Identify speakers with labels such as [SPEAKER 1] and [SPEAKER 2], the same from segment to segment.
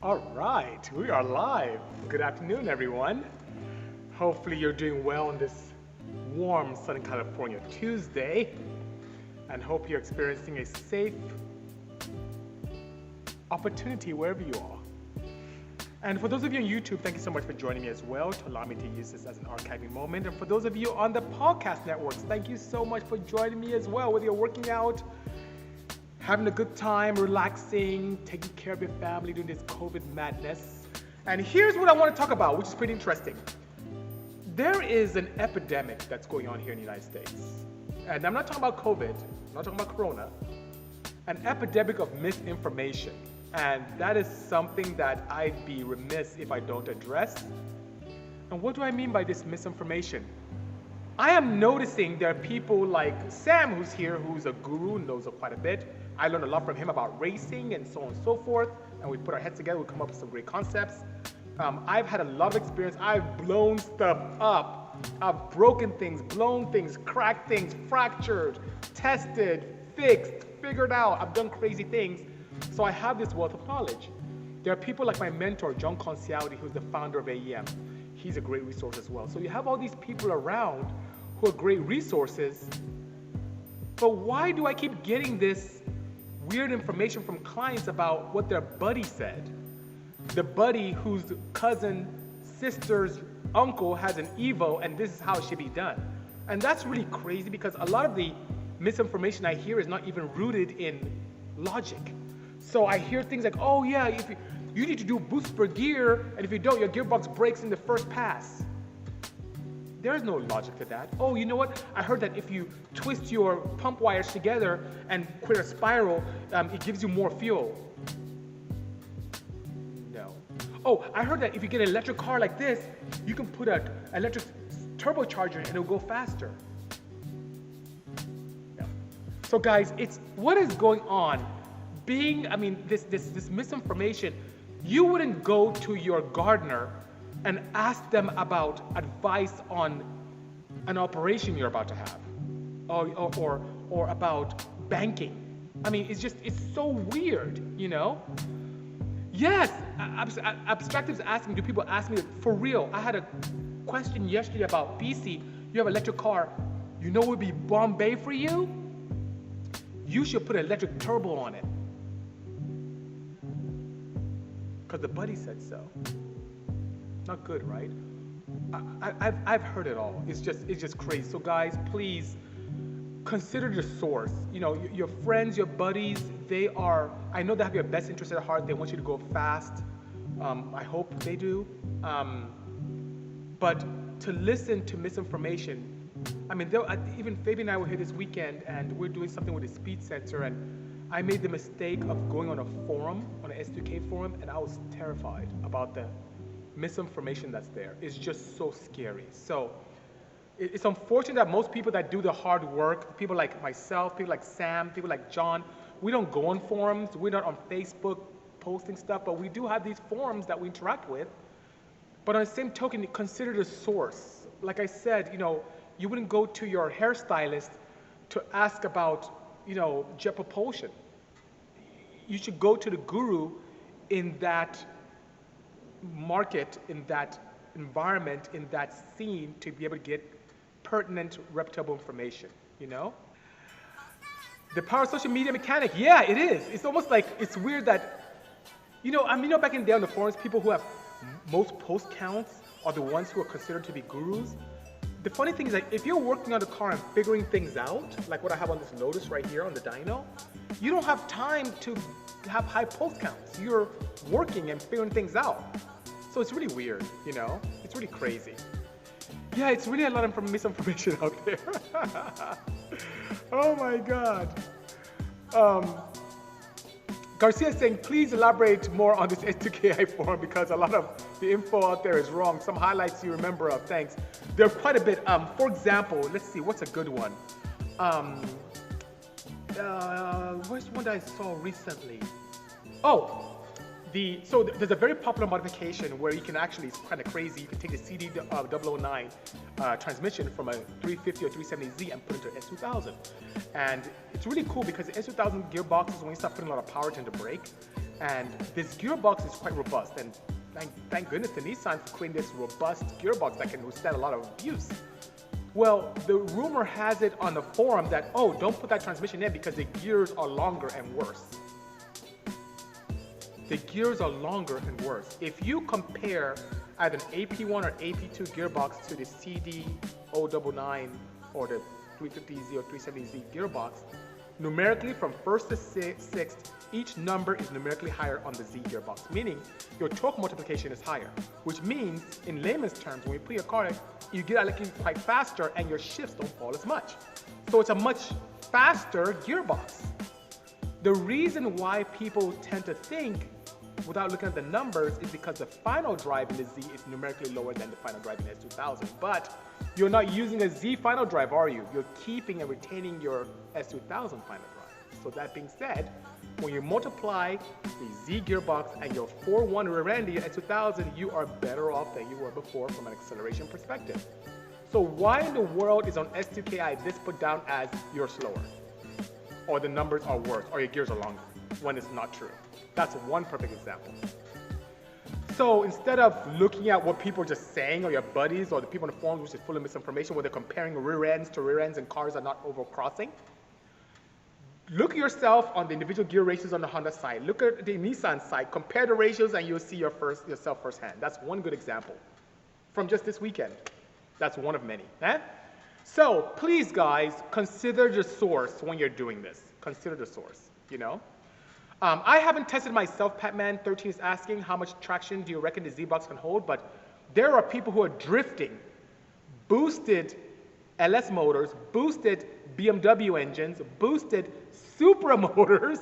[SPEAKER 1] All right, we are live. Good afternoon, everyone. Hopefully you're doing well on this warm Southern California Tuesday, and hope you're experiencing a safe opportunity wherever you are. And for those of you on YouTube, thank you so much for joining me as well to allow me to use this as an archiving moment. And for those of you on the podcast networks, thank you so much for joining me as well, whether you're working out, having a good time, relaxing, taking care of your family during this COVID madness. And here's what I want to talk about, which is pretty interesting. There is an epidemic that's going on here in the United States. And I'm not talking about COVID, I'm not talking about Corona, an epidemic of misinformation. And that is something that I'd be remiss if I don't address. And what do I mean by this misinformation? I am noticing there are people like Sam, who's here, who's a guru, knows quite a bit. I learned a lot from him about racing and so on and so forth. And we put our heads together, we come up with some great concepts. I've had a lot of experience. I've blown stuff up. I've broken things, blown things, cracked things, fractured, tested, fixed, figured out. I've done crazy things. So I have this wealth of knowledge. There are people like my mentor, John Concialdi, who's the founder of AEM. He's a great resource as well. So you have all these people around who are great resources, but why do I keep getting this weird information from clients about what their buddy said? The buddy whose cousin, sister's uncle has an Evo and this is how it should be done. And that's really crazy because a lot of the misinformation I hear is not even rooted in logic. So I hear things like, oh yeah, if you need to do boost per gear, and if you don't, your gearbox breaks in the first pass. There's no logic to that. Oh, you know what? I heard that if you twist your pump wires together and create a spiral, it gives you more fuel. No. Oh, I heard that if you get an electric car like this, you can put an electric turbocharger and it'll go faster. No. So guys, it's what is going on? This misinformation, you wouldn't go to your gardener and ask them about advice on an operation you're about to have, or about banking. I mean, it's so weird, you know? Yes, Abstractive's asking, do people ask me, for real, I had a question yesterday about BC, you have an electric car, you know what would be Bombay for you? You should put an electric turbo on it. Because the buddy said so. Not good, right? I've heard it all. It's just crazy. So guys, please consider the source. You know, your friends, your buddies, I know they have your best interest at heart. They want you to go fast. I hope they do. But to listen to misinformation, I mean, even Fabi and I were here this weekend and we're doing something with a speed sensor, and I made the mistake of going on a forum, on an S2K forum, and I was terrified about the misinformation that's there. It's just so scary. So it's unfortunate that most people that do the hard work, people like myself, people like Sam, people like John, we don't go on forums, we're not on Facebook posting stuff, but we do have these forums that we interact with. But on the same token, consider the source. Like I said, you know, you wouldn't go to your hairstylist to ask about, you know, jet propulsion. You should go to the guru in that market, in that environment, in that scene to be able to get pertinent, reputable information, you know? The power of social media mechanic, yeah, it is. It's almost like, it's weird that, you know, back in the day on the forums, people who have most post counts are the ones who are considered to be gurus. The funny thing is that if you're working on the car and figuring things out, like what I have on this Lotus right here on the dyno, you don't have time to have high post counts. You're working and figuring things out. So it's really weird, you know? It's really crazy. Yeah, it's really a lot of misinformation out there. Oh my God. Garcia is saying, please elaborate more on this S2KI forum because a lot of the info out there is wrong. Some highlights you remember of, thanks. There are quite a bit. For example, let's see, what's a good one? Where's one that I saw recently? Oh, so there's a very popular modification where you can actually, it's kind of crazy, you can take the CD009 transmission from a 350 or 370Z and put it into an S2000. And it's really cool because the S2000 gearboxes, when you start putting a lot of power into the brake, And this gearbox is quite robust, and thank goodness to Nissan for creating this robust gearbox that can withstand a lot of abuse. Well, the rumor has it on the forum that, oh, don't put that transmission in because the gears are longer and worse. The gears are longer and worse. If you compare either an AP1 or AP2 gearbox to the CD099 or the 350Z or 370Z gearbox, numerically from first to sixth, each number is numerically higher on the Z gearbox, meaning your torque multiplication is higher, which means in layman's terms, when you put your car in, you get electricity quite faster and your shifts don't fall as much. So it's a much faster gearbox. The reason why people tend to think without looking at the numbers is because the final drive in the Z is numerically lower than the final drive in S2000. But you're not using a Z final drive, are you? You're keeping and retaining your S2000 final drive. So that being said, when you multiply the Z gearbox and your 4.1 rear end in your S2000, you are better off than you were before from an acceleration perspective. So why in the world is on S2KI this put down as you're slower? Or the numbers are worse, or your gears are longer, when it's not true? That's one perfect example. So instead of looking at what people are just saying, or your buddies, or the people on the forums, which is full of misinformation, where they're comparing rear ends to rear ends and cars are not overcrossing, look at yourself on the individual gear ratios on the Honda side. Look at the Nissan side. Compare the ratios, and you'll see yourself firsthand. That's one good example from just this weekend. That's one of many. So please, guys, consider the source when you're doing this. Consider the source, you know? I haven't tested myself. Patman13 is asking, how much traction do you reckon the Z-Box can hold? But there are people who are drifting boosted LS motors, boosted BMW engines, boosted Supra motors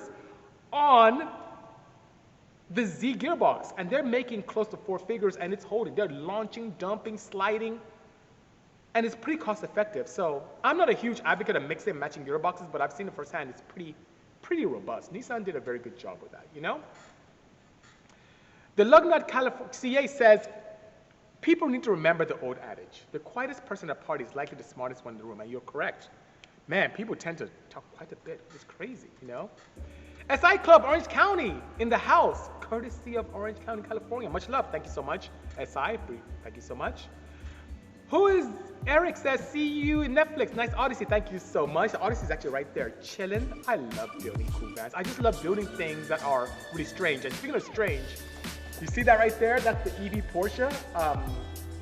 [SPEAKER 1] on the Z gearbox. And they're making close to 4 figures, and it's holding. They're launching, dumping, sliding, and it's pretty cost effective. So I'm not a huge advocate of mixing and matching gearboxes, but I've seen it firsthand. It's pretty robust. Nissan did a very good job with that, you know? The Lugnut California CA says, people need to remember the old adage. The quietest person at a party is likely the smartest one in the room, and you're correct. Man, people tend to talk quite a bit. It's crazy, you know? SI Club, Orange County, in the house, courtesy of Orange County, California. Much love. Thank you so much. SI, thank you so much. Who is Eric says, see you in Netflix. Nice Odyssey. Thank you so much. The Odyssey is actually right there, chilling. I love building cool vans. I just love building things that are really strange. And speaking of strange, you see that right there? That's the Evey Porsche.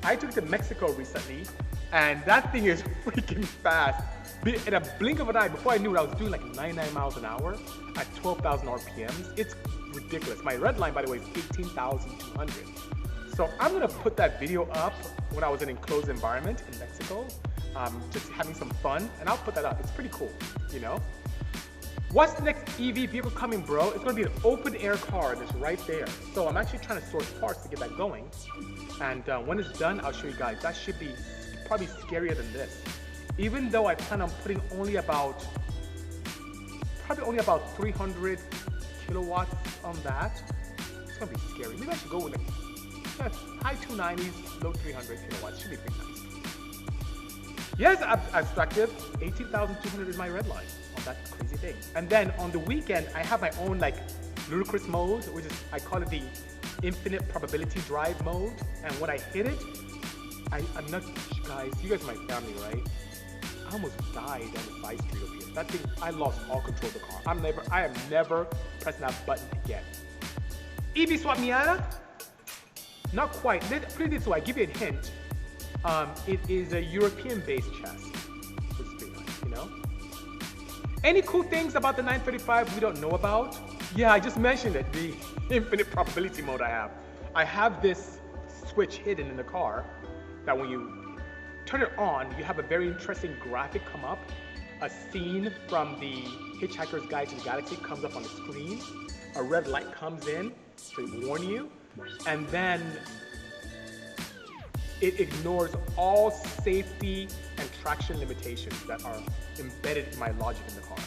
[SPEAKER 1] I took it to Mexico recently, and that thing is freaking fast. In a blink of an eye, before I knew it, I was doing like 99 miles an hour at 12,000 RPMs. It's ridiculous. My red line, by the way, is 18,200. So I'm gonna put that video up when I was in an enclosed environment in Mexico, just having some fun, and I'll put that up. It's pretty cool, you know? What's the next EV vehicle coming, bro? It's gonna be an open air car that's right there. So I'm actually trying to source parts to get that going. And when it's done, I'll show you guys. That should be probably scarier than this. Even though I plan on putting probably only about 300 kilowatts on that, it's gonna be scary. Maybe I should go with like high 290s, low 300 kilowatts. Should be pretty nice. Yes, abstractive. 18,200 is my red line on that crazy thing. And then on the weekend, I have my own like ludicrous mode, which is, I call it the infinite probability drive mode. And when I hit it, I'm not, guys, you guys are my family, right? I almost died on the side street over here. That thing, I lost all control of the car. I am never pressing that button again. EV Swap Miata? Not quite. Put it this way, I give you a hint. It is a European-based chassis, which is pretty nice, you know? Any cool things about the 935 we don't know about? Yeah, I just mentioned it, the infinite probability mode I have. I have this switch hidden in the car that when you turn it on, you have a very interesting graphic come up. A scene from the Hitchhiker's Guide to the Galaxy comes up on the screen. A red light comes in to warn you. And then it ignores all safety and traction limitations that are embedded in my logic in the car.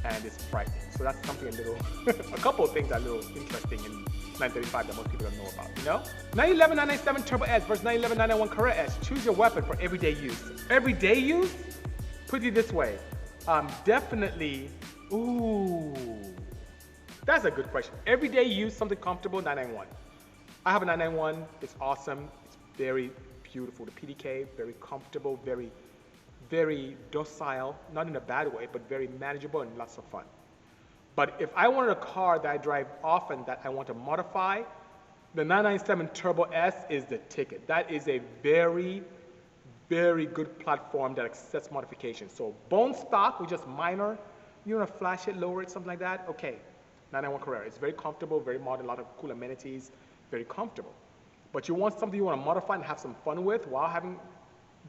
[SPEAKER 1] And it's frightening. So that's something a couple of things that are a little interesting in 935 that most people don't know about, you know? 911 997 Turbo S versus 911 991 Carrera S. Choose your weapon for everyday use. Everyday use? Put it this way. Definitely, That's a good question. Everyday use, something comfortable, 991. I have a 991. It's awesome. It's very beautiful. The PDK, very comfortable, very, very docile. Not in a bad way, but very manageable and lots of fun. But if I wanted a car that I drive often that I want to modify, the 997 Turbo S is the ticket. That is a very, very good platform that accepts modification. So bone stock with just minor, you want to flash it, lower it, something like that, okay. 991 Carrera. It's very comfortable, very modern, a lot of cool amenities, very comfortable. But you want something you want to modify and have some fun with while having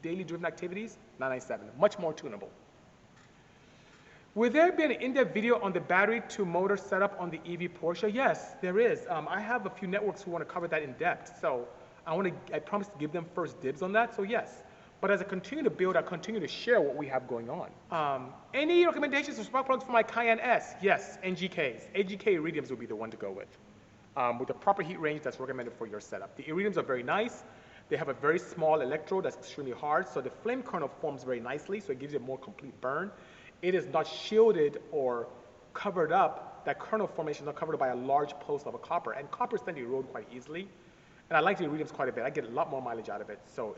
[SPEAKER 1] daily driven activities, 997, much more tunable. Will there be an in-depth video on the battery to motor setup on the Evey Porsche? Yes, there is. I have a few networks who want to cover that in depth. So I promise to give them first dibs on that, so yes. But as I continue to build, I continue to share what we have going on. Any recommendations for spark plugs for my Cayenne S? Yes, NGKs. AGK iridiums would be the one to go with the proper heat range that's recommended for your setup. The iridiums are very nice. They have a very small electrode that's extremely hard, so the flame kernel forms very nicely, so it gives you a more complete burn. It is not shielded or covered up. That kernel formation is not covered by a large post of a copper, and coppers tend to erode quite easily. And I like the iridiums quite a bit. I get a lot more mileage out of it, so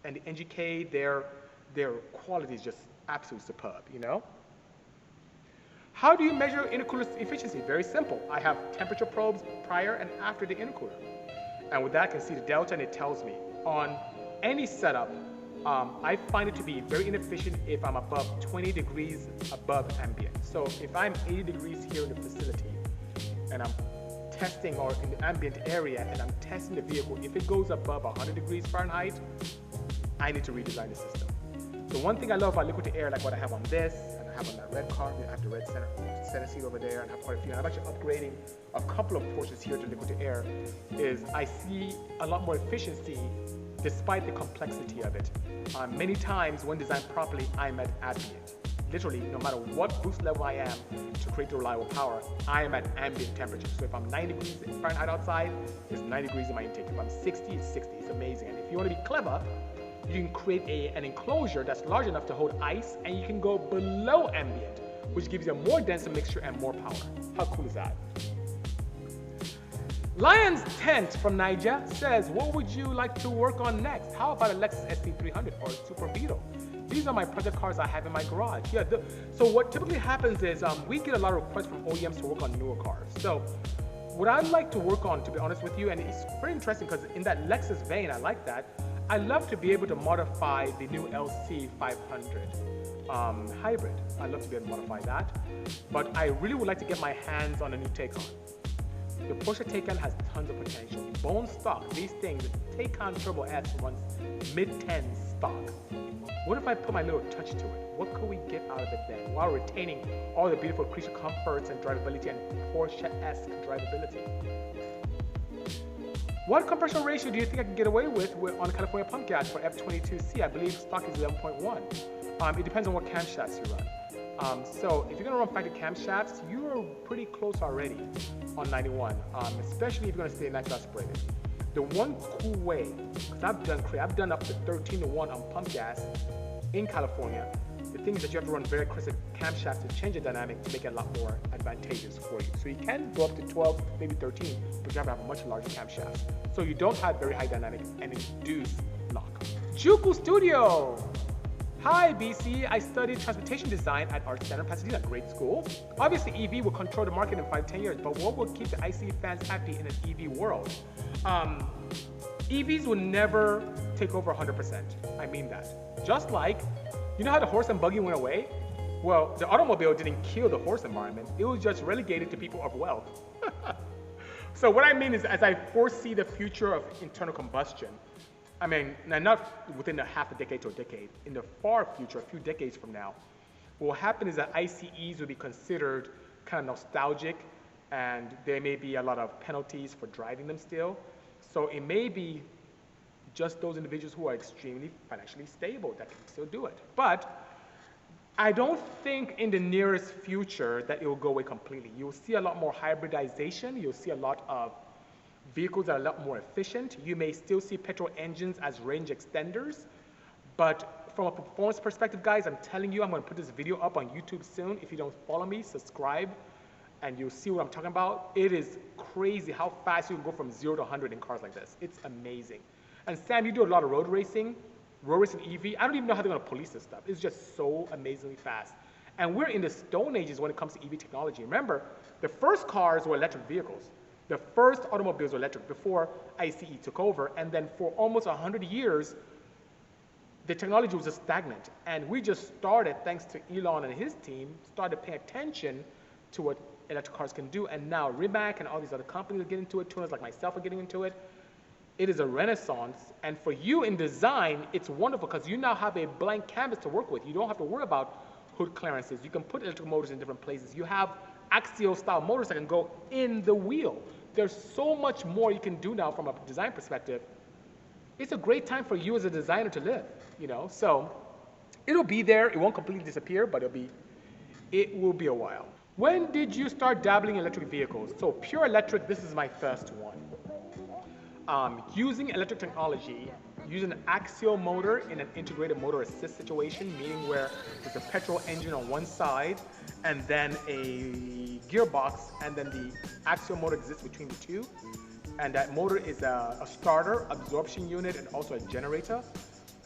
[SPEAKER 1] and the NGK, their quality is just absolutely superb, you know? How do you measure intercooler efficiency? Very simple. I have temperature probes prior and after the intercooler. And with that, I can see the delta, and it tells me. On any setup, I find it to be very inefficient if I'm above 20 degrees above ambient. So if I'm 80 degrees here in the facility, and I'm testing, or in the ambient area, and I'm testing the vehicle, if it goes above 100 degrees Fahrenheit, I need to redesign the system. The one thing I love about liquid to air, like what I have on this, and I have on that red car, I have the red center seat over there, and I have quite a few, and I'm actually upgrading a couple of Porsches here to liquid to air, is I see a lot more efficiency despite the complexity of it. Many times when designed properly, I'm at ambient. Literally, no matter what boost level I am to create the reliable power, I am at ambient temperature. So if I'm 90 degrees Fahrenheit outside, it's 90 degrees in my intake. If I'm 60, it's 60. It's amazing. And if you want to be clever, you can create an enclosure that's large enough to hold ice, and you can go below ambient, which gives you a more denser mixture and more power. How cool is that? Lion's Tent from Niger says, what would you like to work on next? How about a Lexus SP300 or a Super Beetle? These are my project cars I have in my garage. Yeah, so what typically happens is we get a lot of requests from OEMs to work on newer cars. So what I'd like to work on, to be honest with you, and it's very interesting because in that Lexus vein, I like that. I love to be able to modify the new LC 500 hybrid. I'd love to be able to modify that. But I really would like to get my hands on a new Taycan. The Porsche Taycan has tons of potential. Bone stock, these things, the Taycan Turbo S runs mid-10 stock. What if I put my little touch to it? What could we get out of it then, while retaining all the beautiful creature comforts and drivability and Porsche-esque drivability? What compression ratio do you think I can get away with on California pump gas for F22C? I believe stock is 11.1. It depends on what camshafts you run. So if you're gonna run factory camshafts, you're pretty close already on 91, especially if you're gonna stay natural aspirated. The one cool way, because I've done up to 13-to-1 on pump gas in California. The thing is that you have to run very crisp camshafts to change the dynamic to make it a lot more advantageous for you. So you can go up to 12, maybe 13, but you have to have a much larger camshaft. So you don't have very high dynamic and induced knock. Juku Studio. Hi BC, I studied transportation design at Art Center, Pasadena, great school. Obviously EV will control the market in 5-10 years, but what will keep the ICE fans happy in an EV world? EVs will never take over 100%. I mean that. Just like, you know how the horse and buggy went away? Well, the automobile didn't kill the horse environment. It was just relegated to people of wealth. So what I mean is, as I foresee the future of internal combustion, I mean, not within a half a decade to a decade, in the far future, a few decades from now, what will happen is that ICEs will be considered kind of nostalgic, and there may be a lot of penalties for driving them still. So it may be just those individuals who are extremely financially stable that can still do it. But I don't think in the nearest future that it will go away completely. You'll see a lot more hybridization. You'll see a lot of vehicles that are a lot more efficient. You may still see petrol engines as range extenders. But from a performance perspective, guys, I'm telling you, I'm going to put this video up on YouTube soon. If you don't follow me, subscribe and you'll see what I'm talking about. It is crazy how fast you can go from 0 to 100 in cars like this. It's amazing. And Sam, you do a lot of road racing Evey. I don't even know how they're going to police this stuff. It's just so amazingly fast. And we're in the stone ages when it comes to EV technology. Remember, the first cars were electric vehicles. The first automobiles were electric before ICE took over. And then for almost 100 years, the technology was just stagnant. And we just started, thanks to Elon and his team, started paying attention to what electric cars can do. And now Rimac and all these other companies are getting into it. Tuners like myself are getting into it. It is a renaissance. And for you in design, it's wonderful because you now have a blank canvas to work with. You don't have to worry about hood clearances. You can put electric motors in different places. You have axial style motors that can go in the wheel. There's so much more you can do now from a design perspective. It's a great time for you as a designer to live, you know? So it'll be there. It won't completely disappear, but it will be a while. When did you start dabbling in electric vehicles? So pure electric, this is my first one. Using electric technology, using an axial motor in an integrated motor assist situation, meaning where there's a petrol engine on one side and then a gearbox, and then the axial motor exists between the two. And that motor is a starter, absorption unit, and also a generator.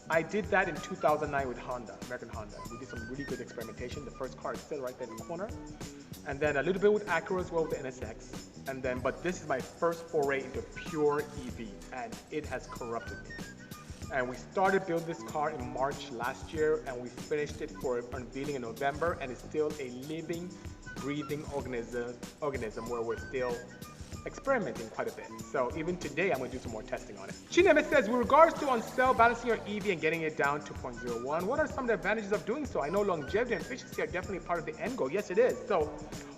[SPEAKER 1] I did that in 2009 with Honda, American Honda. We did some really good experimentation. The first car is still right there in the corner. And then a little bit with Acura as well with the NSX. And then, but this is my first foray into pure EV, and it has corrupted me. And we started building this car in March last year, and we finished it for unveiling in November, and it's still a living, breathing organism where we're still experimenting quite a bit. So even today, I'm going to do some more testing on it. Chineme says, with regards to on cell balancing your EV and getting it down to 0.01, what are some of the advantages of doing so? I know longevity and efficiency are definitely part of the end goal. Yes, it is. So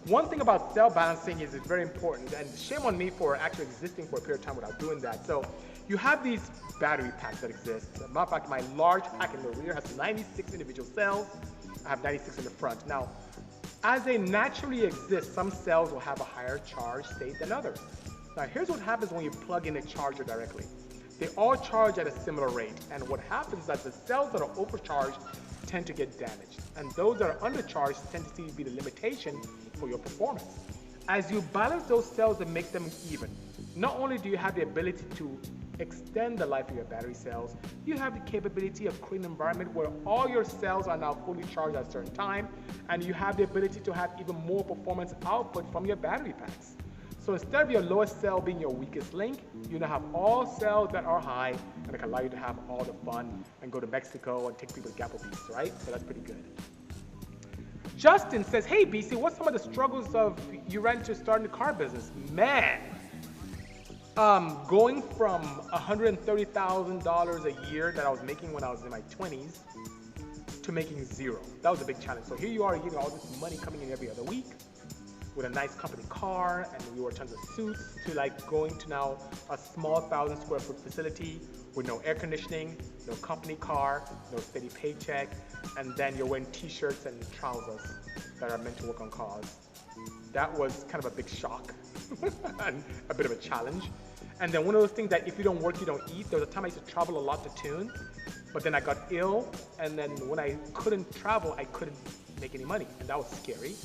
[SPEAKER 1] one thing about cell balancing is it's very important, and shame on me for actually existing for a period of time without doing that. So you have these battery packs that exist. As a matter of fact, my large pack in the rear has 96 individual cells. I have 96 in the front. Now, as they naturally exist, some cells will have a higher charge state than others. Now, here's what happens when you plug in a charger directly. They all charge at a similar rate, and what happens is that the cells that are overcharged tend to get damaged, and those that are undercharged tend to be the limitation for your performance. As you balance those cells and make them even, not only do you have the ability to extend the life of your battery cells, you have the capability of creating an environment where all your cells are now fully charged at a certain time, and you have the ability to have even more performance output from your battery packs. So instead of your lowest cell being your weakest link, you now have all cells that are high, and it can allow you to have all the fun and go to Mexico and take people to Applebee's, right? So that's pretty good. Justin says, hey BC, what's some of the struggles you ran into starting the car business? Man, going from $130,000 a year that I was making when I was in my 20s to making zero. That was a big challenge. So here you are getting all this money coming in every other week with a nice company car, and we wore tons of suits, to like going to now a small 1,000 square foot facility with no air conditioning, no company car, no steady paycheck, and then you're wearing t-shirts and trousers that are meant to work on cars. That was kind of a big shock and a bit of a challenge. And then one of those things that if you don't work, you don't eat. There was a time I used to travel a lot to tune, but then I got ill, and then when I couldn't travel, I couldn't make any money, and that was scary.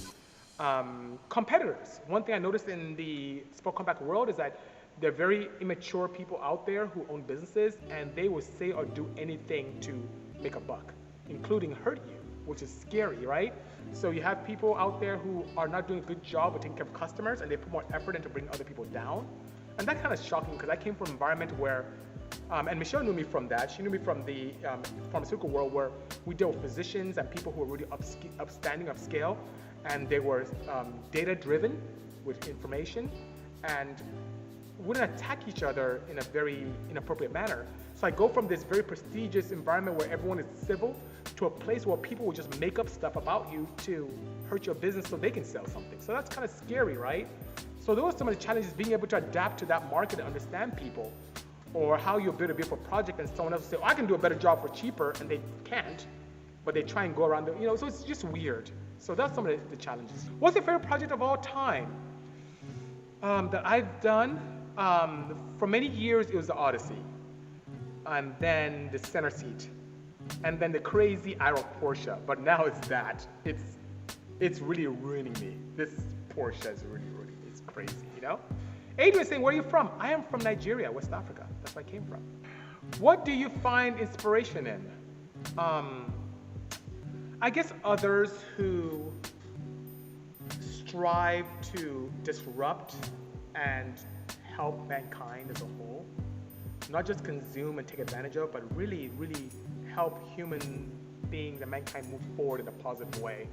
[SPEAKER 1] Competitors. One thing I noticed in the sport compact world is that there are very immature people out there who own businesses, and they will say or do anything to make a buck, including hurt you, which is scary, right? So you have people out there who are not doing a good job of taking care of customers, and they put more effort into bringing other people down. And that kind of shocked me because I came from an environment where, and Michelle knew me from that. She knew me from the pharmaceutical world, where we dealt with physicians and people who were really upstanding, upscale, and they were data-driven with information, and wouldn't attack each other in a very inappropriate manner. So I go from this very prestigious environment where everyone is civil to a place where people will just make up stuff about you to hurt your business so they can sell something. So that's kind of scary, right? So those are some of the challenges, being able to adapt to that market and understand people, or how you build a beautiful project and someone else will say, oh, I can do a better job for cheaper, and they can't, but they try and go around the, so it's just weird. So that's some of the challenges. What's your favorite project of all time that I've done? For many years, it was the Odyssey, and then the center seat, and then the crazy IROC Porsche, but now it's that. It's really ruining me. This Porsches, really, it's crazy, you know? Adrian saying, where are you from? I am from Nigeria, West Africa. That's where I came from. What do you find inspiration in? I guess others who strive to disrupt and help mankind as a whole. Not just consume and take advantage of, but really help human beings and mankind move forward in a positive way.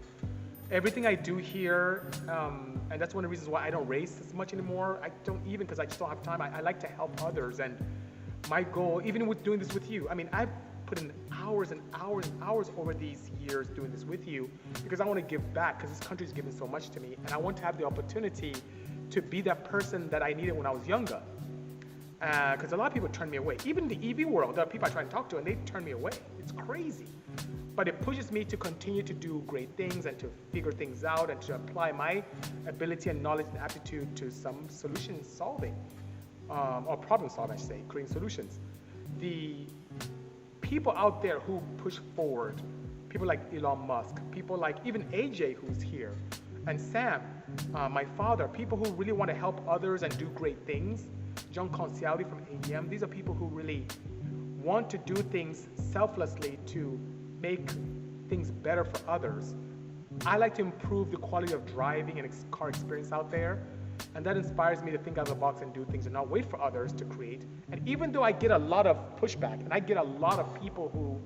[SPEAKER 1] Everything I do here, and that's one of the reasons why I don't race as much anymore. I don't even, because I just don't have time. I like to help others, and my goal, even with doing this with you, I mean, I've put in hours and hours and hours over these years doing this with you because I want to give back, because this country's given so much to me, and I want to have the opportunity to be that person that I needed when I was younger. Because a lot of people turn me away. Even in the Evey world, there are people I try and talk to, and they turn me away. It's crazy. But it pushes me to continue to do great things and to figure things out and to apply my ability and knowledge and aptitude to some solution solving, or problem solving, I should say, creating solutions. The people out there who push forward, people like Elon Musk, people like even AJ who's here, and Sam, my father, people who really want to help others and do great things, John Conciali from AEM, these are people who really want to do things selflessly to make things better for others. I like to improve the quality of driving and car experience out there, and that inspires me to think out of the box and do things and not wait for others to create. And even though I get a lot of pushback, and I get a lot of people who,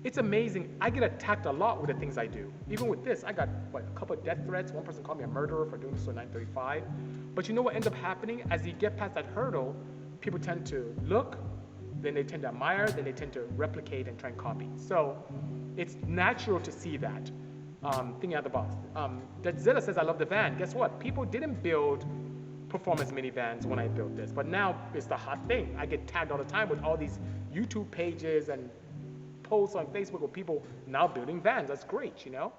[SPEAKER 1] it's amazing, I get attacked a lot with the things I do. Even with this, I got, a couple of death threats. One person called me a murderer for doing this on 935. But you know what ends up happening? As you get past that hurdle, people tend to look, then they tend to admire, then they tend to replicate and try and copy. So it's natural to see that, thinking out the box. Zeta says, I love the van. Guess what? People didn't build performance minivans when I built this, but now it's the hot thing. I get tagged all the time with all these YouTube pages and posts on Facebook with people now building vans. That's great, you know?